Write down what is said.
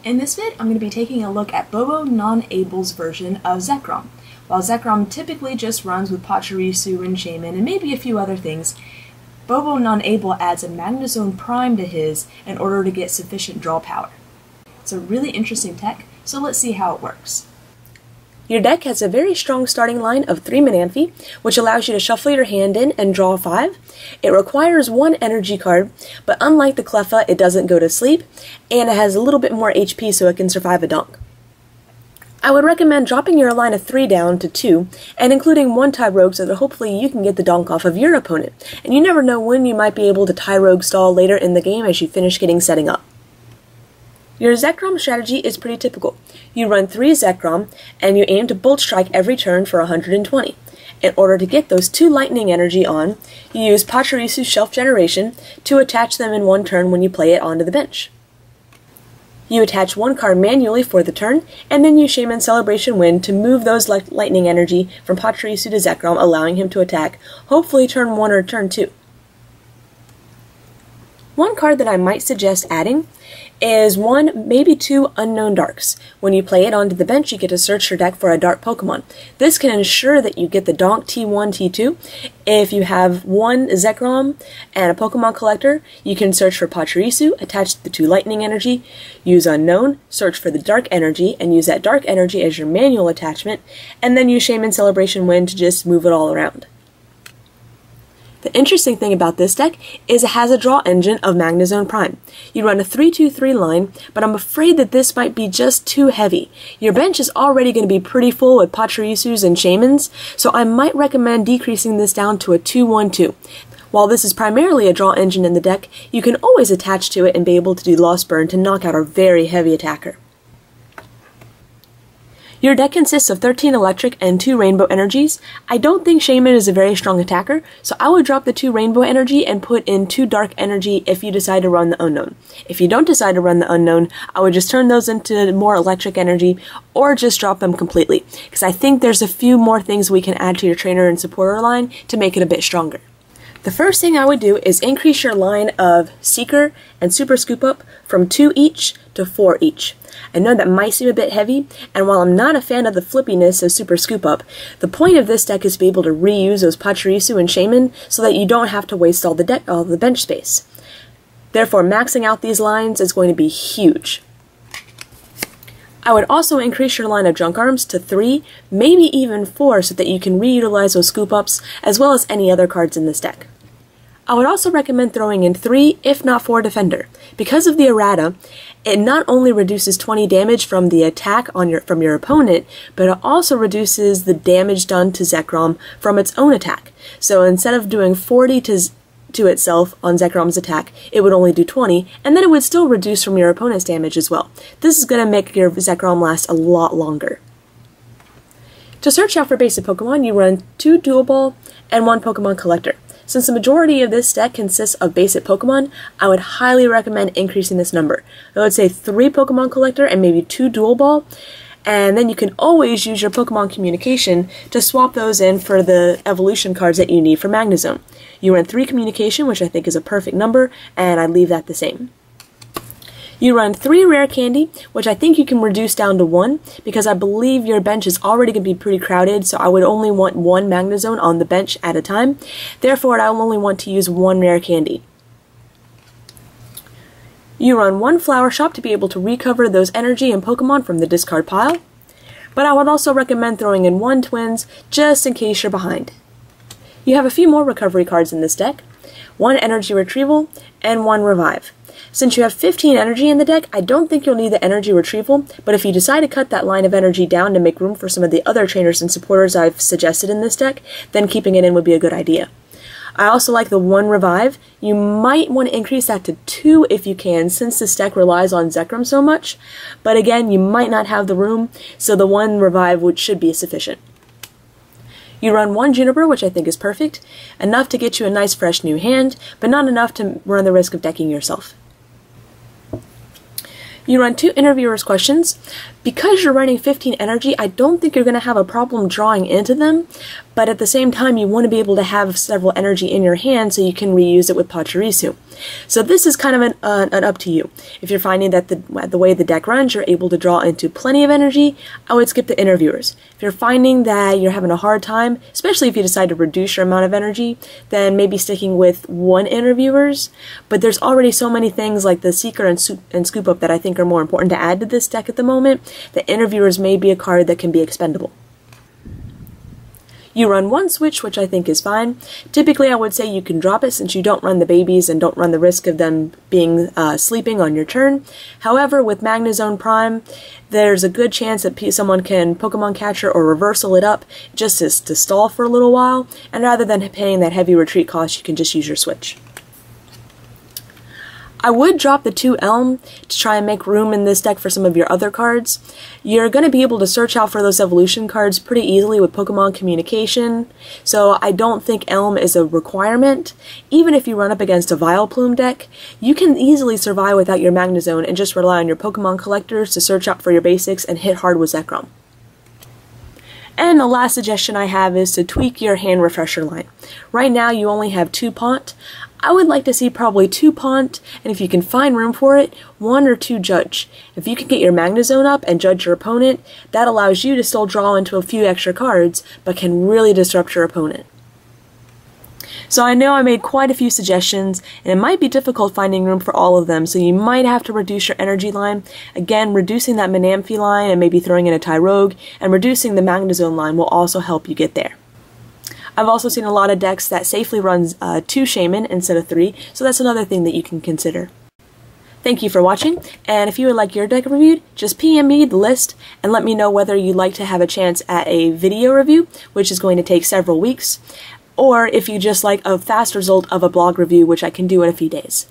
In this vid, I'm going to be taking a look at bobononeable's version of Zekrom. While Zekrom typically just runs with Pachirisu and Shaman and maybe a few other things, bobononeable adds a Magnezone Prime to his in order to get sufficient draw power. It's a really interesting tech, so let's see how it works. Your deck has a very strong starting line of 3 Manaphy, which allows you to shuffle your hand in and draw 5. It requires 1 energy card, but unlike the Cleffa, it doesn't go to sleep, and it has a little bit more HP so it can survive a donk. I would recommend dropping your line of 3 down to 2, and including 1 tie rogue so that hopefully you can get the donk off of your opponent, and you never know when you might be able to tie rogue stall later in the game as you finish getting setting up. Your Zekrom strategy is pretty typical. You run 3 Zekrom, and you aim to Bolt Strike every turn for 120. In order to get those 2 lightning energy on, you use Pachirisu's Shelf Generation to attach them in 1 turn when you play it onto the bench. You attach 1 card manually for the turn, and then use Shaman Celebration Wind to move those lightning energy from Pachirisu to Zekrom, allowing him to attack, hopefully turn 1 or turn 2. One card that I might suggest adding is 1, maybe 2 Unknown Darks. When you play it onto the bench, you get to search your deck for a dark Pokemon. This can ensure that you get the donk T1, T2. If you have 1 Zekrom and a Pokemon Collector, you can search for Pachirisu, attach the 2 lightning energy, use Unknown, search for the dark energy, and use that dark energy as your manual attachment, and then use Shaman Celebration Wind to just move it all around. The interesting thing about this deck is it has a draw engine of Magnezone Prime. You run a 3-2-3 line, but I'm afraid that this might be just too heavy. Your bench is already going to be pretty full with Pachirisus and Shamans, so I might recommend decreasing this down to a 2-1-2. While this is primarily a draw engine in the deck, you can always attach to it and be able to do Lost Burn to knock out a very heavy attacker. Your deck consists of 13 electric and 2 rainbow energies. I don't think Shaman is a very strong attacker, so I would drop the 2 rainbow energy and put in 2 dark energy if you decide to run the Unknown. If you don't decide to run the Unknown, I would just turn those into more electric energy or just drop them completely, because I think there's a few more things we can add to your trainer and supporter line to make it a bit stronger. The first thing I would do is increase your line of Seeker and Super Scoop Up from 2 each to 4 each. I know that might seem a bit heavy, and while I'm not a fan of the flippiness of Super Scoop Up, the point of this deck is to be able to reuse those Pachirisu and Shaman so that you don't have to waste all the bench space. Therefore, maxing out these lines is going to be huge. I would also increase your line of Junk Arms to 3, maybe even 4, so that you can reutilize those Scoop Ups as well as any other cards in this deck. I would also recommend throwing in 3, if not 4 Defender. Because of the errata, it not only reduces 20 damage from the attack from your opponent, but it also reduces the damage done to Zekrom from its own attack. So instead of doing 40 to itself on Zekrom's attack, it would only do 20, and then it would still reduce from your opponent's damage as well. This is going to make your Zekrom last a lot longer. To search out for basic Pokemon, you run 2 Dual Ball and 1 Pokemon Collector. Since the majority of this deck consists of basic Pokemon, I would highly recommend increasing this number. I would say 3 Pokemon Collector and maybe 2 Dual Ball, and then you can always use your Pokemon Communication to swap those in for the evolution cards that you need for Magnezone. You run 3 Communication, which I think is a perfect number, and I'd leave that the same. You run 3 Rare Candy, which I think you can reduce down to 1, because I believe your bench is already going to be pretty crowded, so I would only want 1 Magnezone on the bench at a time. Therefore, I only want to use 1 Rare Candy. You run 1 Flower Shop to be able to recover those energy and Pokemon from the discard pile, but I would also recommend throwing in 1 Twins, just in case you're behind. You have a few more recovery cards in this deck, 1 Energy Retrieval, and 1 Revive. Since you have 15 energy in the deck, I don't think you'll need the energy retrieval, but if you decide to cut that line of energy down to make room for some of the other trainers and supporters I've suggested in this deck, then keeping it in would be a good idea. I also like the 1 Revive. You might want to increase that to 2 if you can, since this deck relies on Zekrom so much, but again, you might not have the room, so the 1 Revive should be sufficient. You run 1 Juniper, which I think is perfect, enough to get you a nice fresh new hand, but not enough to run the risk of decking yourself. You run 2 Interviewer's Questions Because you're running 15 energy, I don't think you're going to have a problem drawing into them, but at the same time you want to be able to have several energy in your hand so you can reuse it with Pachirisu. So this is kind of an up to you. If you're finding that the way the deck runs you're able to draw into plenty of energy, I would skip the interviewers. If you're finding that you're having a hard time, especially if you decide to reduce your amount of energy, then maybe sticking with one interviewers, but there's already so many things like the Seeker and Scoop Up that I think are more important to add to this deck at the moment. The interviewers may be a card that can be expendable. You run one switch, which I think is fine. Typically, I would say you can drop it since you don't run the babies and don't run the risk of them being sleeping on your turn. However, with Magnezone Prime, there's a good chance that someone can Pokemon Catcher or Reversal it up just to stall for a little while, and rather than paying that heavy retreat cost, you can just use your switch. I would drop the 2 Elm to try and make room in this deck for some of your other cards. You're going to be able to search out for those evolution cards pretty easily with Pokemon Communication, so I don't think Elm is a requirement. Even if you run up against a Vileplume deck, you can easily survive without your Magnezone and just rely on your Pokemon collectors to search out for your basics and hit hard with Zekrom. And the last suggestion I have is to tweak your hand refresher line. Right now you only have 2 Pont. I would like to see probably 2 Pont, and if you can find room for it, 1 or 2 Judge. If you can get your Magnezone up and judge your opponent, that allows you to still draw into a few extra cards, but can really disrupt your opponent. So I know I made quite a few suggestions, and it might be difficult finding room for all of them, so you might have to reduce your energy line. Again, reducing that Manaphy line and maybe throwing in a Tyrogue, and reducing the Magnezone line will also help you get there. I've also seen a lot of decks that safely runs 2 Shaman instead of 3, so that's another thing that you can consider. Thank you for watching, and if you would like your deck reviewed, just PM me the list and let me know whether you'd like to have a chance at a video review, which is going to take several weeks, or if you just like a fast result of a blog review, which I can do in a few days.